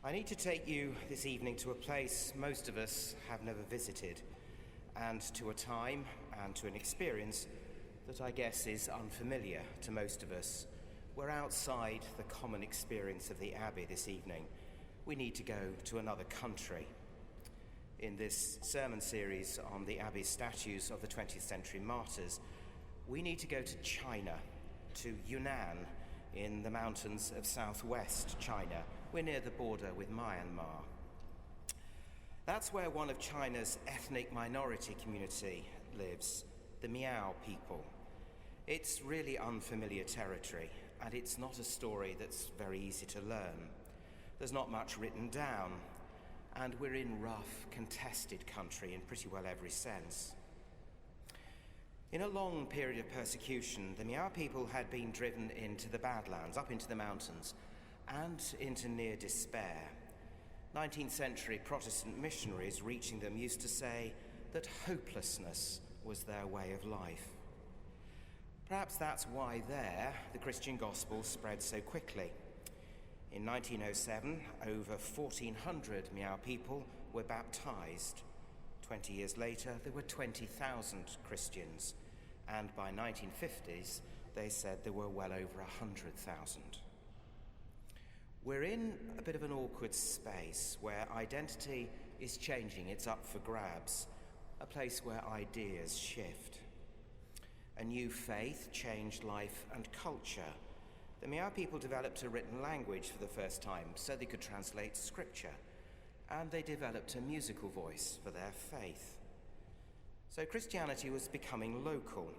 I need to take you this evening to a place most of us have never visited, and to a time and to an experience that I guess is unfamiliar to most of us. We're outside the common experience of the Abbey this evening. We need to go to another country. In this sermon series on the Abbey statues of the 20th century martyrs, we need to go to China, to Yunnan, in the mountains of southwest China. We're near the border with Myanmar. That's where one of China's ethnic minority community lives, the Miao people. It's really unfamiliar territory, and it's not a story that's very easy to learn. There's not much written down, and we're in rough, contested country in pretty well every sense. In a long period of persecution, the Miao people had been driven into the Badlands, up into the mountains, and into near despair. 19th century Protestant missionaries reaching them used to say that hopelessness was their way of life. Perhaps that's why there the Christian gospel spread so quickly. In 1907, over 1,400 Miao people were baptized. 20 years later, there were 20,000 Christians, and by 1950s, they said there were well over 100,000. We're in a bit of an awkward space where identity is changing, it's up for grabs, a place where ideas shift. A new faith changed life and culture. The Miao people developed a written language for the first time so they could translate scripture, and they developed a musical voice for their faith. So Christianity was becoming local,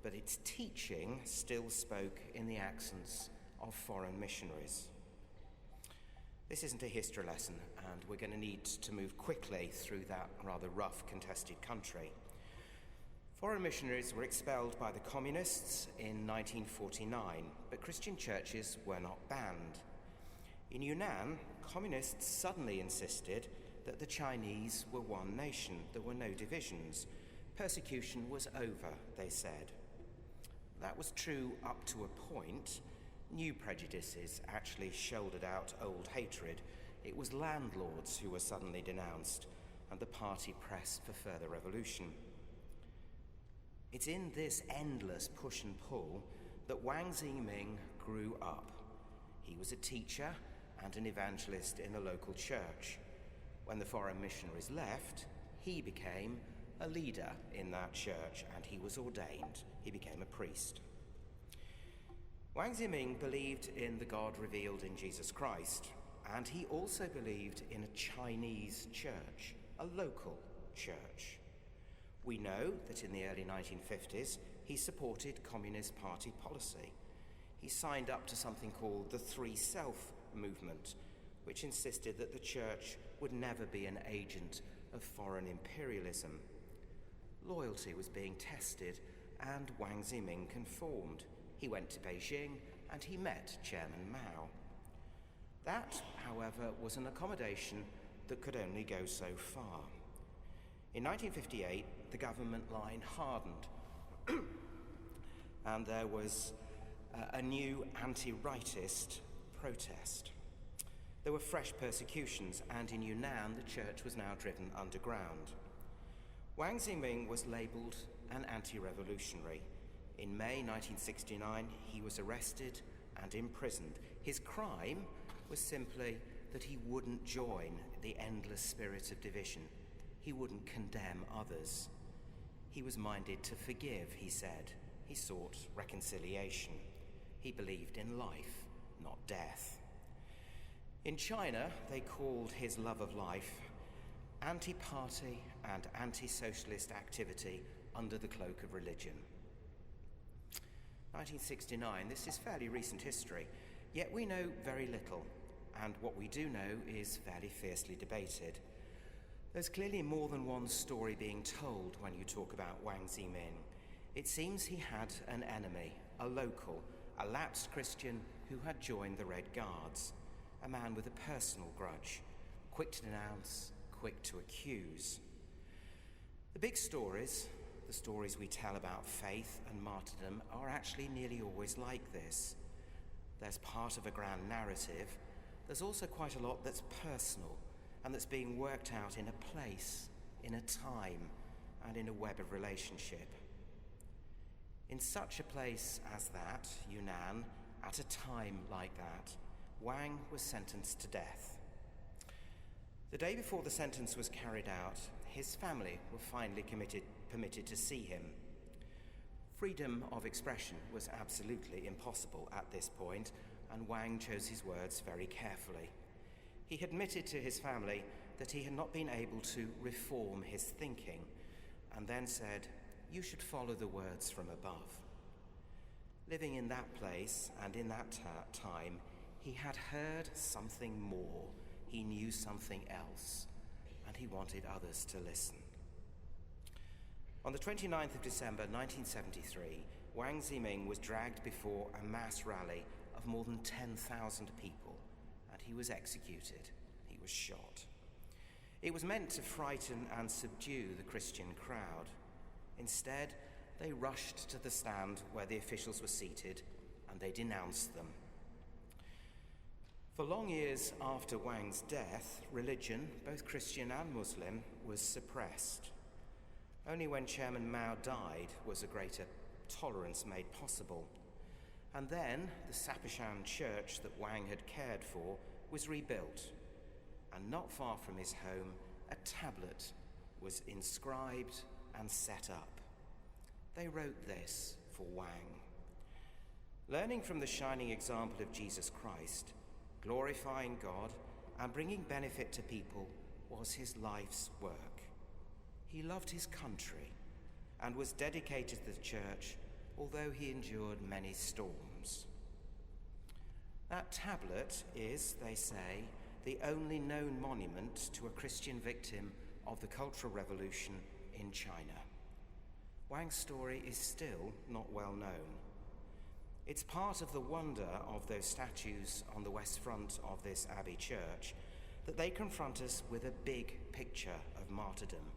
but its teaching still spoke in the accents of foreign missionaries. This isn't a history lesson, and we're going to need to move quickly through that rather rough, contested country. Foreign missionaries were expelled by the communists in 1949, but Christian churches were not banned. In Yunnan, communists suddenly insisted that the Chinese were one nation, there were no divisions. Persecution was over, they said. That was true up to a point. New prejudices actually shouldered out old hatred. It was landlords who were suddenly denounced, and the party pressed for further revolution. It's in this endless push and pull that Wang Zhiming grew up. He was a teacher and an evangelist in a local church. When the foreign missionaries left, he became a leader in that church, and he was ordained. He became a priest. Wang Zhiming believed in the God revealed in Jesus Christ, and he also believed in a Chinese church, a local church. We know that in the early 1950s, he supported Communist Party policy. He signed up to something called the Three Self movement, which insisted that the church would never be an agent of foreign imperialism. Loyalty was being tested, and Wang Zhiming conformed. He went to Beijing, and he met Chairman Mao. That, however, was an accommodation that could only go so far. In 1958, the government line hardened, and there was a new anti-rightist protest. There were fresh persecutions, and in Yunnan, the church was now driven underground. Wang Zhiming was labelled an anti-revolutionary. In May 1969, he was arrested and imprisoned. His crime was simply that he wouldn't join the endless spirit of division. He wouldn't condemn others. He was minded to forgive, he said. He sought reconciliation. He believed in life, not death. In China, they called his love of life anti-party and anti-socialist activity under the cloak of religion. 1969, this is fairly recent history, yet we know very little, and what we do know is fairly fiercely debated. There's clearly more than one story being told when you talk about Wang Zhiming. It seems he had an enemy, a local, a lapsed Christian who had joined the Red Guards, a man with a personal grudge, quick to denounce, quick to accuse. The big stories, the stories we tell about faith and martyrdom, are actually nearly always like this. There's part of a grand narrative, there's also quite a lot that's personal and that's being worked out in a place, in a time, and in a web of relationship. In such a place as that, Yunnan, at a time like that, Wang was sentenced to death. The day before the sentence was carried out, his family were finally permitted to see him. Freedom of expression was absolutely impossible at this point, and Wang chose his words very carefully. He admitted to his family that he had not been able to reform his thinking, and then said, "You should follow the words from above." Living in that place and in that time, he had heard something more. He knew something else, and he wanted others to listen. On the 29th of December 1973, Wang Zhiming was dragged before a mass rally of more than 10,000 people, and he was executed. He was shot. It was meant to frighten and subdue the Christian crowd. Instead, they rushed to the stand where the officials were seated, and they denounced them. For long years after Wang's death, religion, both Christian and Muslim, was suppressed. Only when Chairman Mao died was a greater tolerance made possible. And then the Sapashan church that Wang had cared for was rebuilt. And not far from his home, a tablet was inscribed and set up. They wrote this for Wang: "Learning from the shining example of Jesus Christ, glorifying God and bringing benefit to people was his life's work. He loved his country and was dedicated to the church, although he endured many storms." That tablet is, they say, the only known monument to a Christian victim of the Cultural Revolution in China. Wang's story is still not well known. It's part of the wonder of those statues on the west front of this Abbey church that they confront us with a big picture of martyrdom.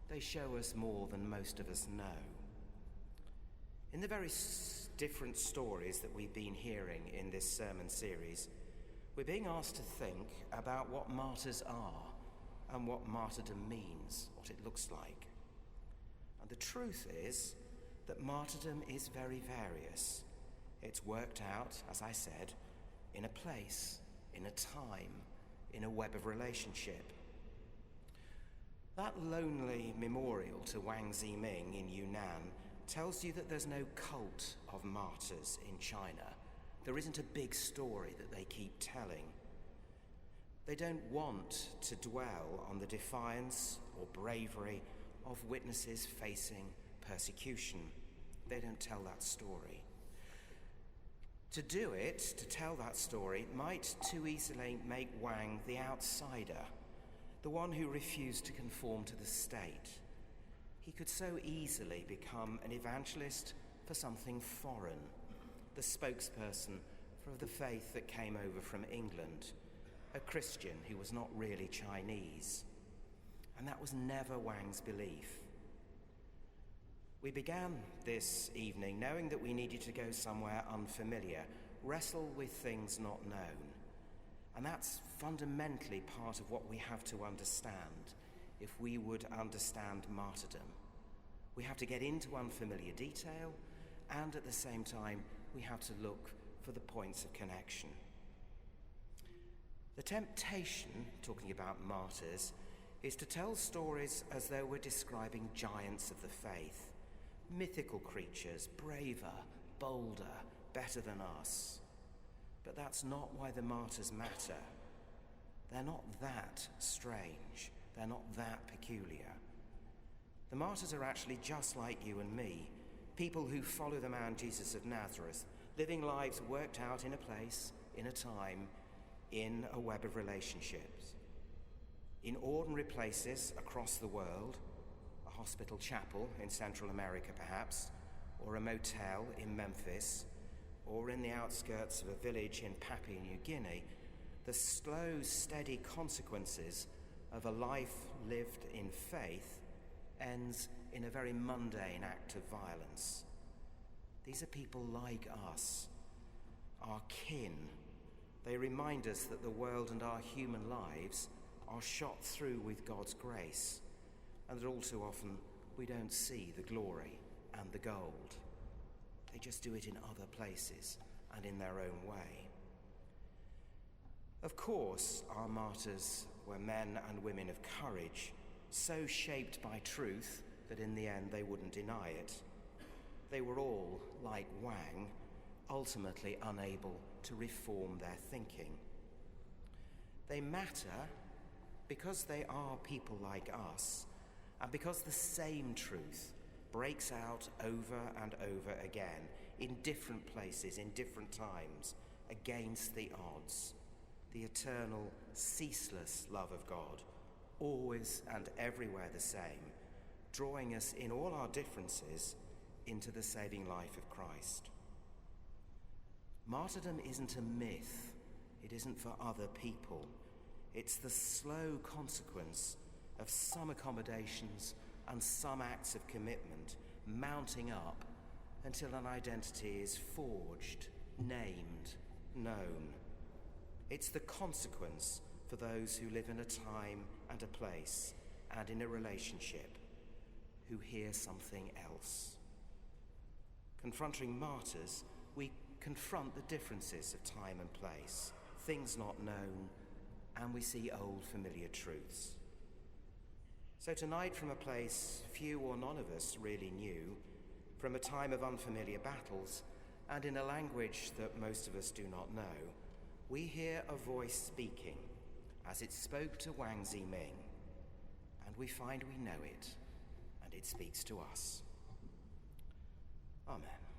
They show us more than most of us know. In the very different stories that we've been hearing in this sermon series, we're being asked to think about what martyrs are and what martyrdom means, what it looks like. And the truth is that martyrdom is very various. It's worked out, as I said, in a place, in a time, in a web of relationship. That lonely memorial to Wang Zhiming in Yunnan tells you that there's no cult of martyrs in China. There isn't a big story that they keep telling. They don't want to dwell on the defiance or bravery of witnesses facing persecution. They don't tell that story. To do it, to tell that story, might too easily make Wang the outsider, the one who refused to conform to the state. He could so easily become an evangelist for something foreign, the spokesperson for the faith that came over from England, a Christian who was not really Chinese. And that was never Wang's belief. We began this evening knowing that we needed to go somewhere unfamiliar, wrestle with things not known. And that's fundamentally part of what we have to understand if we would understand martyrdom. We have to get into unfamiliar detail, and at the same time, we have to look for the points of connection. The temptation, talking about martyrs, is to tell stories as though we're describing giants of the faith, mythical creatures, braver, bolder, better than us. But that's not why the martyrs matter. They're not that strange. They're not that peculiar. The martyrs are actually just like you and me, people who follow the man Jesus of Nazareth, living lives worked out in a place, in a time, in a web of relationships. In ordinary places across the world, a hospital chapel in Central America perhaps, or a motel in Memphis, or in the outskirts of a village in Papua New Guinea, the slow, steady consequences of a life lived in faith ends in a very mundane act of violence. These are people like us, our kin, They remind us that the world and our human lives are shot through with God's grace, and that all too often we don't see the glory and the gold. They just do it in other places and in their own way. Of course, our martyrs were men and women of courage, so shaped by truth that in the end they wouldn't deny it. They were all, like Wang, ultimately unable to reform their thinking. They matter because they are people like us, and because the same truth breaks out over and over again in different places, in different times, against the odds. The eternal, ceaseless love of God, always and everywhere the same, drawing us in all our differences into the saving life of Christ. Martyrdom isn't a myth. It isn't for other people. It's the slow consequence of some accommodations and some acts of commitment mounting up until an identity is forged, named, known. It's the consequence for those who live in a time and a place and in a relationship who hear something else. Confronting martyrs, we confront the differences of time and place, things not known, and we see old familiar truths. So tonight, from a place few or none of us really knew, from a time of unfamiliar battles, and in a language that most of us do not know, we hear a voice speaking as it spoke to Wang Zhiming, and we find we know it, and it speaks to us. Amen.